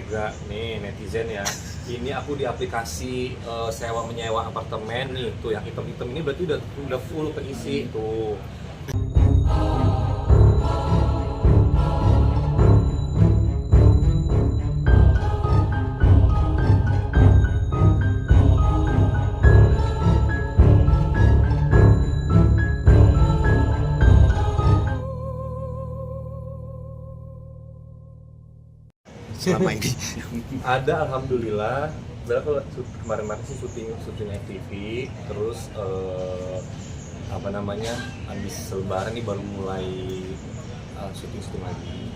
juga nih netizen ya. Ini aku di aplikasi sewa menyewa apartemen nih, tuh yang hitam-hitam ini berarti udah full keisi tuh. Selama ini. Ada alhamdulillah. Berapa kemarin sih syuting FTV, terus apa namanya, habis lebaran nih baru mulai syuting lagi.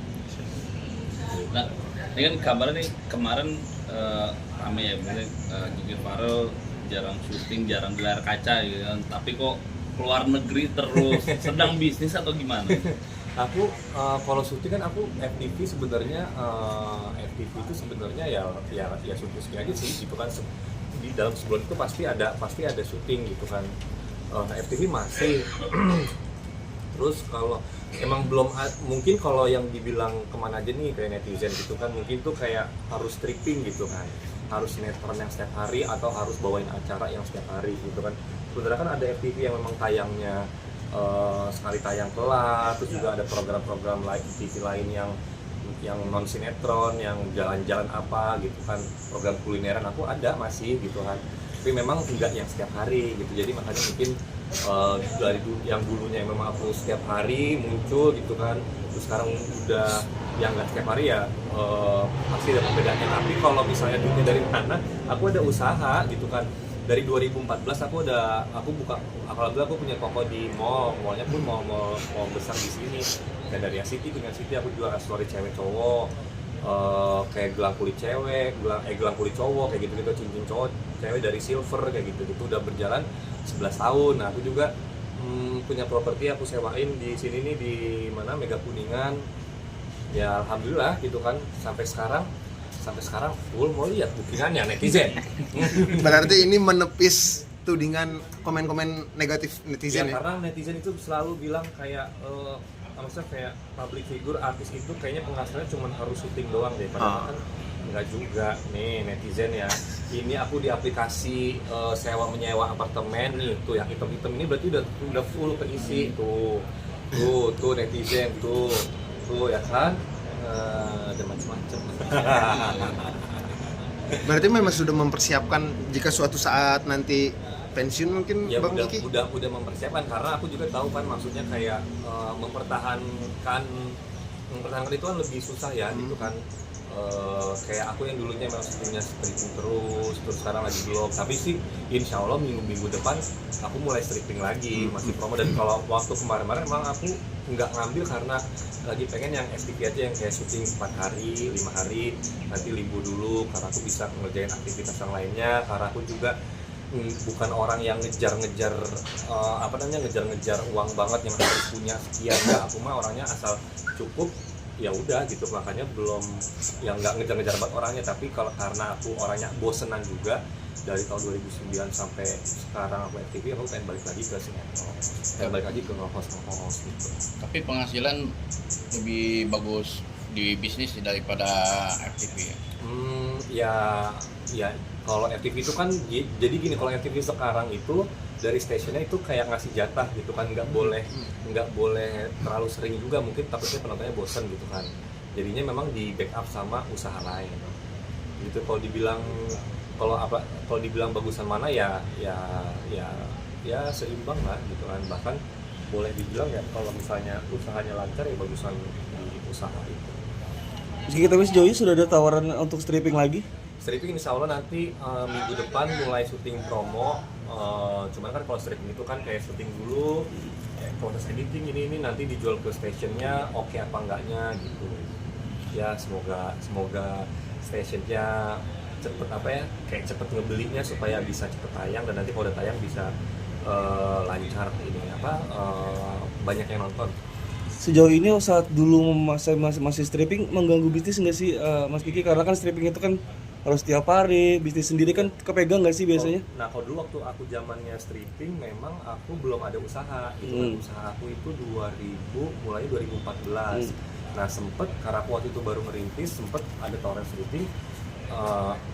Nah, ini kan kabarnya nih kemarin rame ya, mungkin Gigi Farel jarang syuting, jarang gelar kaca gitu kan, tapi kok keluar negeri terus, sedang bisnis atau gimana? Aku kalau syuting kan aku FTV sebenarnya FTV itu sebenarnya ya syuting aja sih gitu kan. Di dalam sebulan itu pasti ada syuting gitu kan. FTV masih terus kalau emang belum mungkin kalau yang dibilang kemana aja nih kayak netizen gitu kan, mungkin tuh kayak harus stripping gitu kan, harus sinetron yang setiap hari atau harus bawain acara yang setiap hari gitu kan. Sebenarnya kan ada FTV yang memang tayangnya sekali tayang kelar, terus juga ada program-program live TV lain yang non sinetron, yang jalan-jalan apa gitu kan, program kulineran aku ada masih gitu kan, tapi memang enggak yang setiap hari gitu. Jadi makanya mungkin dari yang dulunya memang aku setiap hari muncul gitu kan, terus sekarang udah yang nggak setiap hari ya pasti ada perbedaannya. Tapi kalau misalnya duitnya dari mana, aku ada usaha gitu kan. Dari 2014 aku buka, alhamdulillah aku punya toko di mallnya pun mall besar di sini. Kayak dari City dengan City aku jual aksesoris cewek cowok, kayak gelang kulit cewek, gelang kulit cowok kayak gitu, cincin cowok cewek dari silver kayak gitu udah berjalan 11 tahun. Nah, aku juga punya properti aku sewain di sini nih, di mana Mega Kuningan. Ya alhamdulillah gitu kan, sampai sekarang full. Mau lihat bookingannya netizen. Berarti ini menepis tudingan komen-komen negatif netizen ya? Karena netizen itu selalu bilang kayak maksudnya kayak public figure, artis itu kayaknya penghasilannya cuma harus syuting doang deh. Padahal kan enggak juga nih netizen ya. Ini aku di aplikasi sewa menyewa apartemen nih, tuh yang hitam-hitam ini berarti udah full keisi tuh netizen tuh ya kan. Ada macam-macam. Berarti memang sudah mempersiapkan jika suatu saat nanti pensiun mungkin Ya Bang Kiki? udah mempersiapkan, karena aku juga tahu kan maksudnya kayak mempertahankan itu kan lebih susah ya gitu kan. Kayak aku yang dulunya memang syutingnya stripping terus sekarang lagi belum, tapi sih insya Allah minggu depan aku mulai stripping lagi, masih promo. Dan kalau waktu kemarin emang aku nggak ngambil karena lagi pengen yang FTV aja, yang kayak syuting 4 hari 5 hari, nanti libur dulu karena aku bisa ngerjain aktivitas yang lainnya. Karena aku juga bukan orang yang ngejar-ngejar uang banget yang harus punya sekian. Enggak, aku mah orangnya asal cukup ya udah gitu. Makanya belum yang nggak ngejar-ngejar banget orangnya. Tapi kalau karena aku orangnya bosenan juga dari tahun 2009 sampai sekarang aku FTV, aku pengen balik lagi ke sinetron, pengen balik lagi ke nge-host gitu. Tapi penghasilan lebih bagus di bisnis daripada FTV ya? Ya kalau FTV itu kan jadi gini, kalau FTV sekarang itu dari stasiunnya itu kayak ngasih jatah gitu kan, nggak boleh terlalu sering juga, mungkin takutnya penontonnya bosen gitu kan. Jadinya memang di backup sama usaha lain gitu. Kalau dibilang bagusan mana ya seimbang lah gitu kan. Bahkan boleh dibilang ya kalau misalnya usahanya lancar ya bagusan di usaha itu. Meski tapi sejauh ini sudah ada tawaran untuk stripping lagi? Stripping insya Allah nanti minggu depan mulai syuting promo. Cuman kan kalau stripping itu kan kayak syuting dulu, proses editing ini nanti dijual ke stationnya, oke apa enggaknya gitu. Ya semoga stationnya cepet ngebelinya supaya bisa cepet tayang, dan nanti kalau udah tayang bisa lancar banyak yang nonton. Sejauh ini saat dulu masih stripping mengganggu bisnis nggak sih Mas Kiki? Karena kan stripping itu kan harus tiap hari, bisnis sendiri kan kepegang nggak sih biasanya? Nah kalau dulu waktu aku zamannya stripping memang aku belum ada usaha gitu kan. Usaha aku itu mulai 2014. Nah sempet karena aku waktu itu baru merintis, sempet ada tawaran syuting,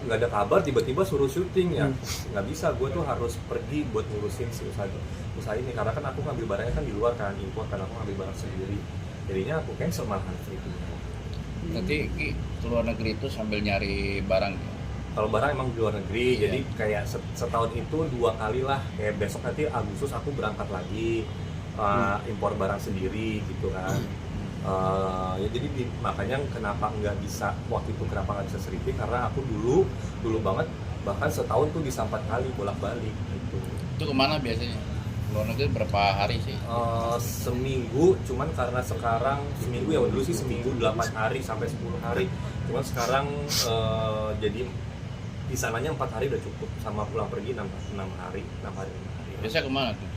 nggak ada kabar, tiba-tiba suruh syuting ya. Nggak bisa, gue tuh harus pergi buat ngurusin si usaha ini, karena kan aku ngambil barangnya kan di luar kan, impor kan, aku ngambil barang sendiri, jadinya aku cancel malahan syutingnya. Berarti Ki, ke luar negeri itu sambil nyari barang. Kalau barang emang di luar negeri, Iya. jadi kayak setahun itu 2 kali lah, kayak besok nanti Agustus aku berangkat lagi impor barang sendiri gitu kan. Ya jadi makanya kenapa nggak bisa waktu itu, kenapa nggak bisa stripping, karena aku dulu banget bahkan setahun tuh bisa 4 kali bolak-balik gitu. Itu kemana biasanya? Luar negeri berapa hari sih? Seminggu, cuman karena sekarang seminggu ya, dulu sih seminggu 8 hari sampai 10 hari, cuman sekarang jadi di sananya 4 hari udah cukup, sama pulang pergi 6 hari. Biasa kemana tuh?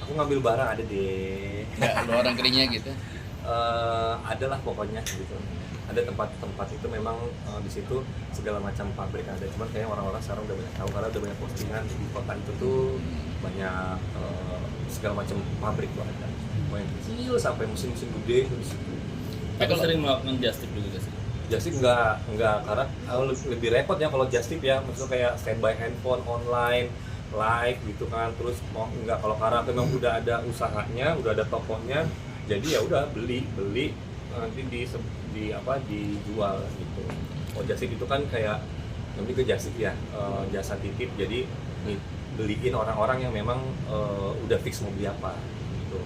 Aku ngambil barang ada deh. Ya, luar negerinya gitu. Adalah pokoknya gitu. Ada tempat-tempat itu memang di situ segala macam pabrik ada, cuman kayaknya orang-orang sekarang udah banyak tahu karena udah banyak postingan di kota itu tuh banyak segala macam pabrik tuh ada, mulai kecil sampai musim-musim gede tuh di situ. Aku sering melakukan just tip juga sih. Just tip enggak karena lebih repot ya kalau just tip ya, maksudnya kayak standby handphone online live gitu kan, terus mau enggak, kalau karena memang udah ada usahanya, udah ada tokonya, jadi ya udah beli nanti dijual gitu. Oh just tip itu kan kayak lebih ke just tip ya, jasa titip, jadi beliin orang-orang yang memang udah fix mau beli apa gitu.